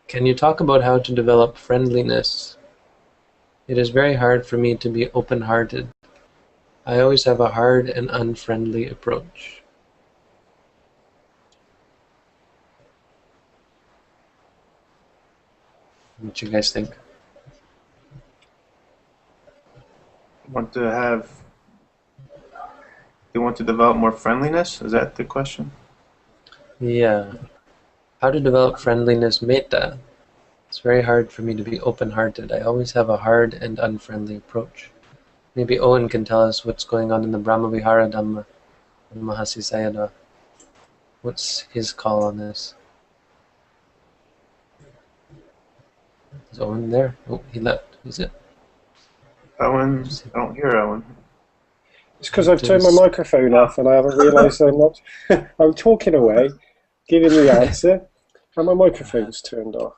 Can you talk about how to develop friendliness? It is very hard for me to be open-hearted. I always have a hard and unfriendly approach. What you guys think? Want to have you want to develop more friendliness? Is that the question? Yeah. How to develop friendliness metta? It's very hard for me to be open-hearted. I always have a hard and unfriendly approach. Maybe Owen can tell us what's going on in the Brahma-vihara Dhamma and Mahasi Sayadaw. What's his call on this? Is Owen there? Oh, he left. Is it? Owen, I don't hear Owen. It's because I've turned my microphone off and I haven't realised I'm not. I'm talking away, giving the answer, and my microphone's turned off.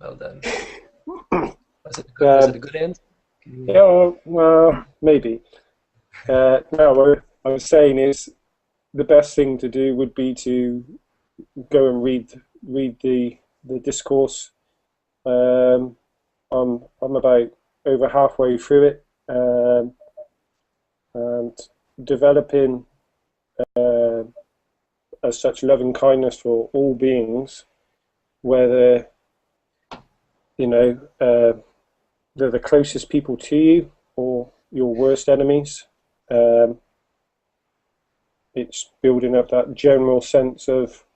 Well done. Was it a good answer? Yeah, well, maybe. No, what I was saying is the best thing to do would be to go and read the discourse. I'm about over halfway through it, and developing as such loving kindness for all beings, whether they're the closest people to you or your worst enemies. It's building up that general sense of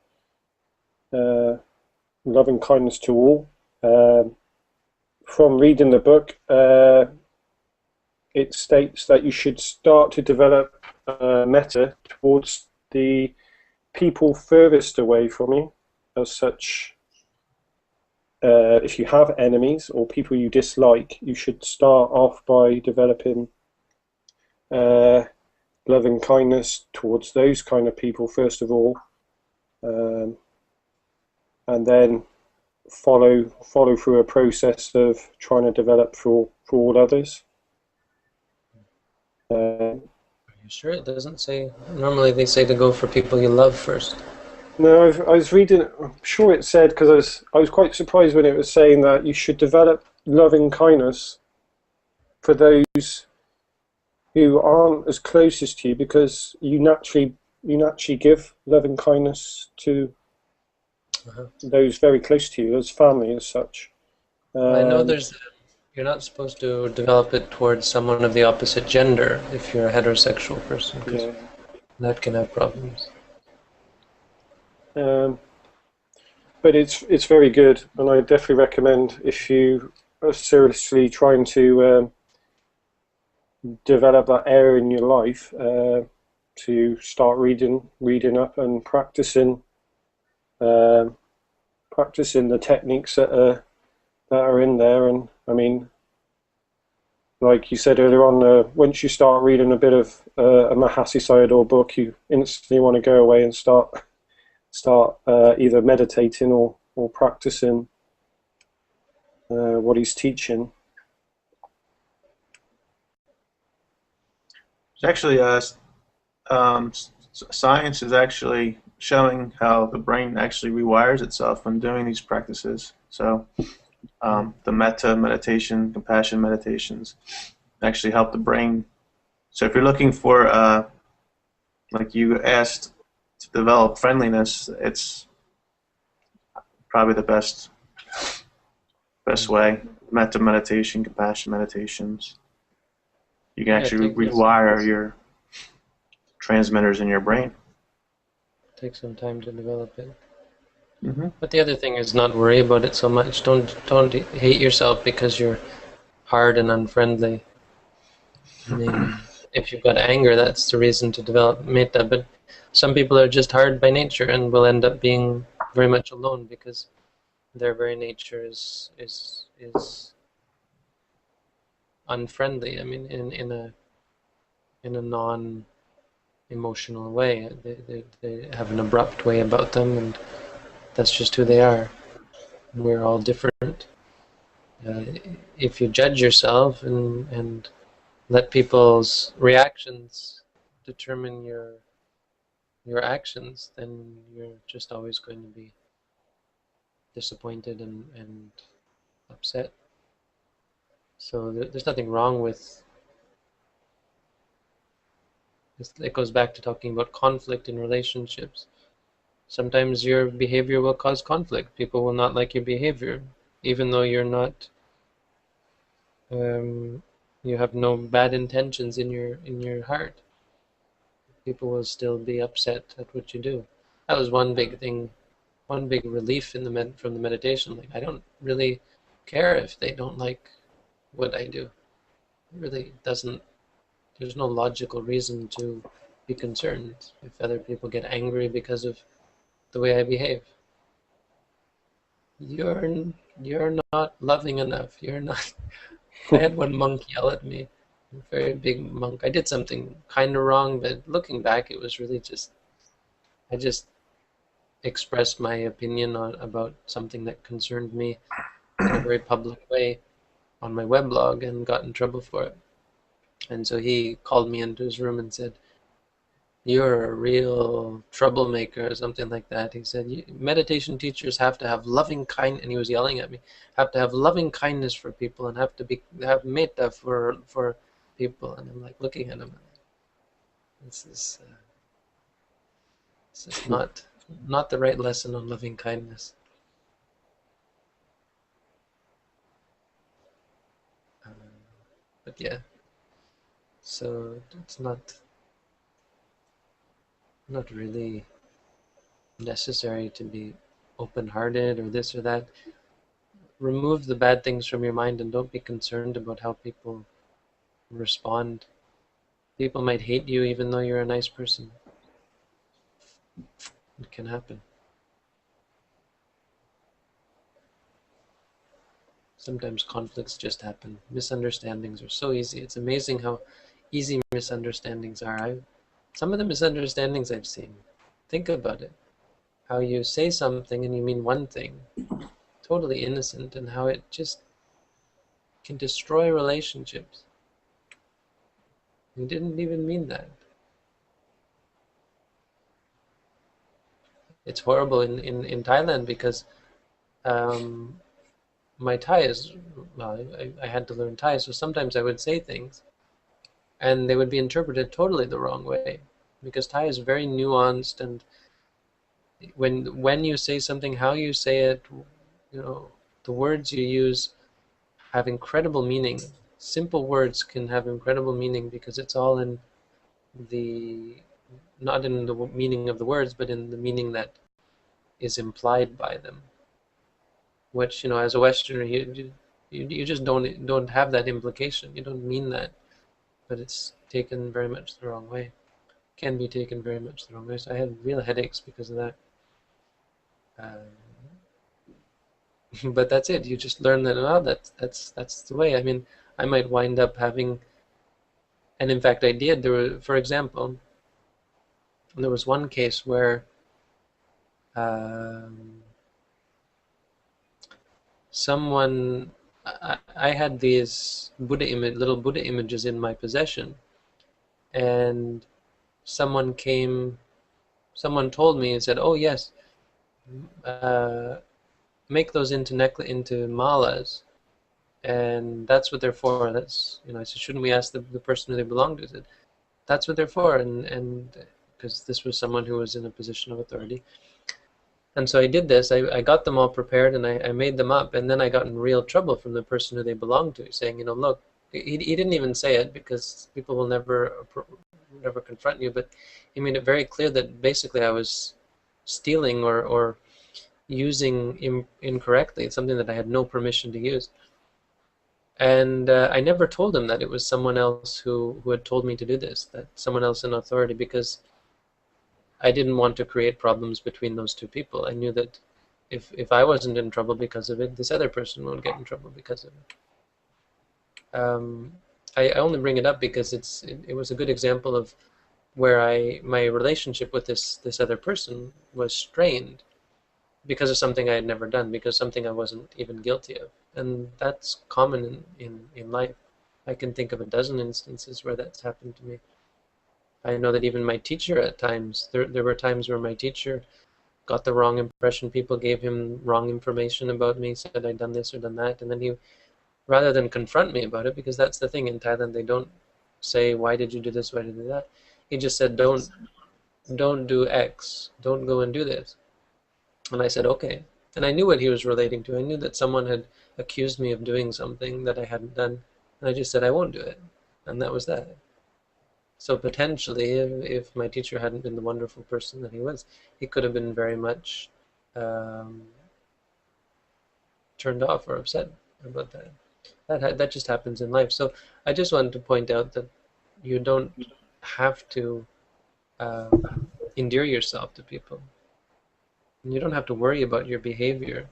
loving kindness to all. From reading the book, it states that you should start to develop metta towards the people furthest away from you. As such, if you have enemies or people you dislike, you should start off by developing loving kindness towards those kind of people first of all, and then follow through a process of trying to develop for all others. Are you sure it doesn't say? Normally they say to go for people you love first. No, I was reading. I'm sure it said, because I was quite surprised when it was saying that you should develop loving kindness for those who aren't as closest to you, because you naturally give loving kindness to those very close to you as family as such. I know you're not supposed to develop it towards someone of the opposite gender if you're a heterosexual person, because that can have problems. But it's very good, and I definitely recommend, if you are seriously trying to develop that area in your life, to start reading up and practicing the techniques that are in there. And I mean, like you said earlier on, once you start reading a bit of a Mahasi Sayadaw book, you instantly want to go away and start either meditating or practicing what he's teaching. It's actually science is actually showing how the brain actually rewires itself when doing these practices. So the metta meditation, compassion meditations actually help the brain. So if you're looking for, like you asked, to develop friendliness, it's probably the best way. Metta meditation, compassion meditations. You can actually rewire your transmitters in your brain. Take some time to develop it. Mm-hmm. But the other thing is not worry about it so much. Don't hate yourself because you're hard and unfriendly. I mean, if you've got anger, that's the reason to develop metta. But some people are just hard by nature and will end up being very much alone because their very nature is unfriendly. I mean, in a non-emotional way. They have an abrupt way about them, and that's just who they are. We're all different. If you judge yourself and let people's reactions determine your actions, then you're just always going to be disappointed and upset. So there's nothing wrong with. It goes back to talking about conflict in relationships. Sometimes your behavior will cause conflict. People will not like your behavior, even though you're not. You have no bad intentions in your heart. People will still be upset at what you do. That was one big thing, one big relief in from the meditation. Like, I don't really care if they don't like what I do. It really doesn't. There's no logical reason to be concerned if other people get angry because of the way I behave. You're not loving enough. You're not. I had one monk yell at me, a very big monk. I did something kind of wrong, but looking back, it was really just I just expressed my opinion about something that concerned me in a very public way on my weblog and got in trouble for it. And so he called me into his room and said, "You're a real troublemaker," or something like that. He said, "Meditation teachers have to have loving kind," and he was yelling at me, "have to have loving kindness for people and have metta for people." And I'm like looking at him. This is not the right lesson on loving kindness. But yeah, so it's not really necessary to be open-hearted or this or that. Remove the bad things from your mind and don't be concerned about how people respond. People might hate you even though you're a nice person. It can happen. Sometimes conflicts just happen. Misunderstandings are so easy. It's amazing how easy misunderstandings are. Some of the misunderstandings I've seen, think about it. How you say something and you mean one thing, totally innocent, and how it just can destroy relationships. You didn't even mean that. It's horrible in Thailand because my Thai is, well, I had to learn Thai, so sometimes I would say things and they would be interpreted totally the wrong way because Thai is very nuanced, and when you say something, how you say it, the words you use have incredible meaning. Simple words can have incredible meaning because it's all in the, not in the meaning of the words, but in the meaning that is implied by them. Which, as a Westerner, you just don't have that implication. You don't mean that, but it's taken very much the wrong way. Can be taken very much the wrong way. So I had real headaches because of that. But that's it. You just learn that. Oh, that's the way. I mean, I might wind up having, and in fact, I did. For example, there was one case where someone, I had these little Buddha images in my possession, and someone told me and said, "Oh yes, make those into malas, and that's what they're for." That's, I said, "Shouldn't we ask the person who they belong to?" I said, "That's what they're for," and because this was someone who was in a position of authority. And so I did this. I got them all prepared and I made them up, and then I got in real trouble from the person who they belonged to, saying, look, he didn't even say it because people will never confront you, but he made it very clear that basically I was stealing or using incorrectly something that I had no permission to use. And I never told him that it was someone else who had told me to do this, that someone else in authority, because I didn't want to create problems between those two people. I knew that if I wasn't in trouble because of it, this other person would get in trouble because of it. I only bring it up because it was a good example of where my relationship with this other person was strained because of something I had never done, because something I wasn't even guilty of. And that's common in life. I can think of a dozen instances where that's happened to me. I know that even my teacher at times, there were times where my teacher got the wrong impression. People gave him wrong information about me, said I'd done this or done that, and then he, rather than confront me about it, because that's the thing in Thailand, they don't say, why did you do this, why did you do that? He just said, don't do X, don't go and do this. And I said, okay. And I knew what he was relating to. I knew that someone had accused me of doing something that I hadn't done. And I just said, I won't do it. And that was that. So potentially, if my teacher hadn't been the wonderful person that he was, he could have been very much turned off or upset about that. That just happens in life. So I just wanted to point out that you don't have to endear yourself to people. And you don't have to worry about your behavior.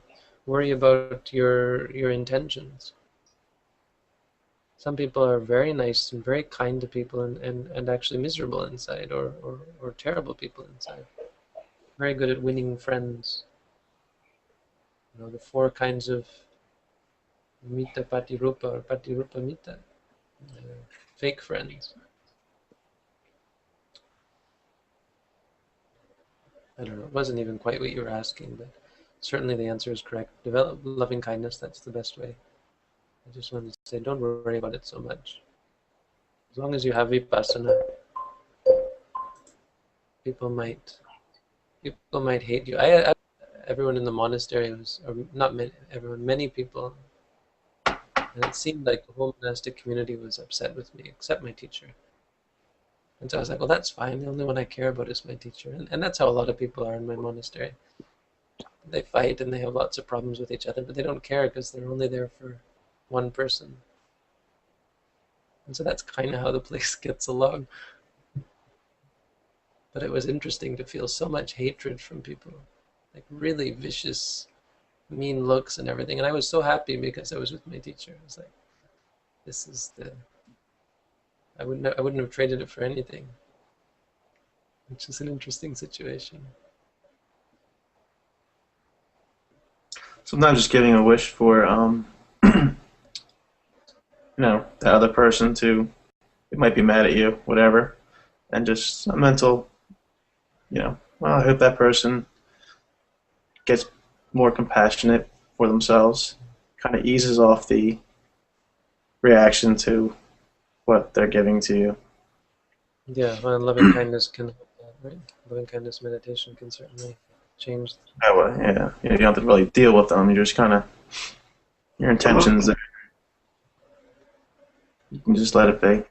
Worry about your intentions. Some people are very nice and very kind to people and actually miserable inside, or terrible people inside. Very good at winning friends. You know, the 4 kinds of Mita Patirupa or Patirupa Mita. Fake friends. I don't know, it wasn't even quite what you were asking, but certainly the answer is correct. Develop loving kindness, that's the best way. I just wanted to say, don't worry about it so much. As long as you have vipassana, people might hate you. Everyone in the monastery was, or not many, everyone, many people, and it seemed like the whole monastic community was upset with me, except my teacher. And so I was like, well, that's fine. The only one I care about is my teacher. And that's how a lot of people are in my monastery. They fight and they have lots of problems with each other, but they don't care because they're only there for one person. And so that's kind of how the place gets along. But it was interesting to feel so much hatred from people, like really vicious, mean looks and everything. And I was so happy because I was with my teacher. I was like, this is the... I wouldn't have traded it for anything, which is an interesting situation. Sometimes just giving a wish for, you know, the other person to, it might be mad at you, whatever, and just a mental, you know, well, I hope that person gets more compassionate for themselves, kind of eases off the reaction to what they're giving to you. Yeah, well, loving kindness can help that, right? Loving kindness meditation can certainly change. That way, yeah. You don't have to really deal with them. You just kind of, your intentions there. You can just let it be.